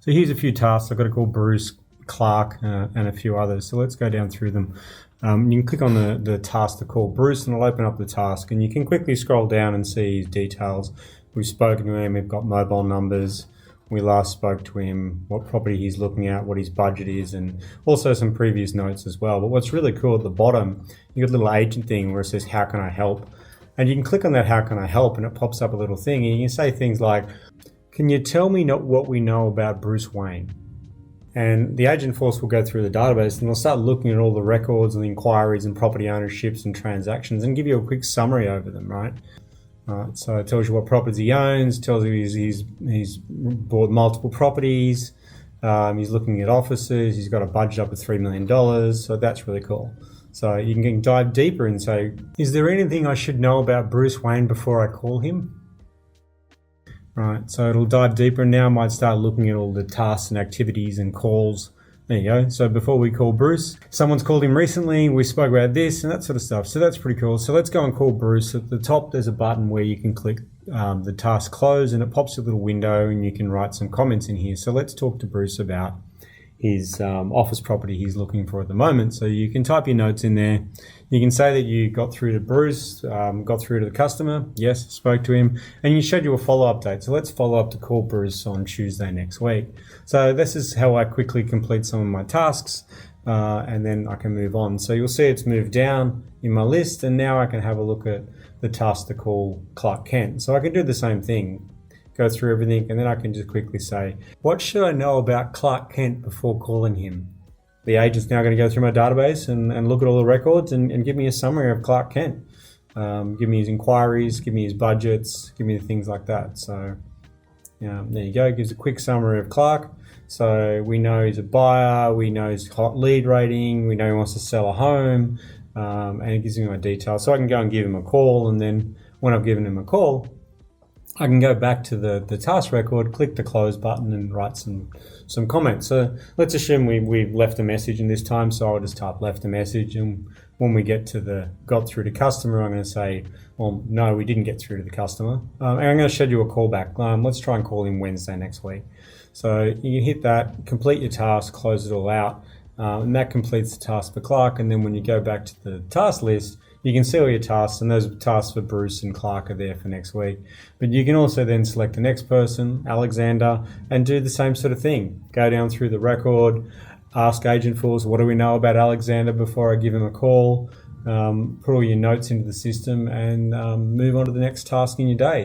So here's a few tasks. I've got to call Bruce, Clark, and a few others. So let's go down through them. You can click on the task to call Bruce, and it'll open up the task. And you can quickly scroll down and see his details. We've spoken to him. We've got mobile numbers. We last spoke to him, what property he's looking at, what his budget is, and also some previous notes as well. But what's really cool at the bottom, you've got a little agent thing where it says, how can I help? And you can click on that, how can I help? And it pops up a little thing. And you can say things like, can you tell me what we know about Bruce Wayne? And the Agentforce will go through the database and they'll start looking at all the records and the inquiries and property ownerships and transactions and give you a quick summary over them, right? So it tells you what properties he owns, tells you he's bought multiple properties, he's looking at offices, he's got a budget up to $3 million, so that's really cool. So you can dive deeper and say, is there anything I should know about Bruce Wayne before I call him? Right, so it'll dive deeper and now might start looking at all the tasks and activities and calls. There you go. So before we call Bruce, someone's called him recently, we spoke about this and that sort of stuff. So that's pretty cool. So let's go and call Bruce. At the top, there's a button where you can click the task close and it pops a little window and you can write some comments in here. So let's talk to Bruce about his office property he's looking for at the moment. So you can type your notes in there. You can say that you got through to Bruce, got through to the customer. Yes, spoke to him. And you schedule a follow-up date. So let's follow up to call Bruce on Tuesday next week. So this is how I quickly complete some of my tasks. And then I can move on. So you'll see it's moved down in my list. And now I can have a look at the task to call Clark Kent. So I can do the same thing. Go through everything, and then I can just quickly say, what should I know about Clark Kent before calling him? The agent's now going to go through my database and look at all the records and give me a summary of Clark Kent. Give me his inquiries, give me his budgets, give me the things like that. So there you go, it gives a quick summary of Clark. So we know he's a buyer, we know his hot lead rating, we know he wants to sell a home, and it gives me my details. So I can go and give him a call, and then when I've given him a call, I can go back to the task record, click the close button and write some comments. So let's assume we've left a message in this time, so I'll just type left a message, and when we get to got through to customer, I'm going to say, well, no, we didn't get through to the customer. And I'm going to schedule a call back. Let's try and call him Wednesday next week. So you can hit that, complete your task, close it all out, and that completes the task for Clark. And then when you go back to the task list, you can see all your tasks, and those tasks for Bruce and Clark are there for next week. But you can also then select the next person, Alexander, and do the same sort of thing. Go down through the record, ask Agentforce, what do we know about Alexander before I give him a call, put all your notes into the system, and move on to the next task in your day.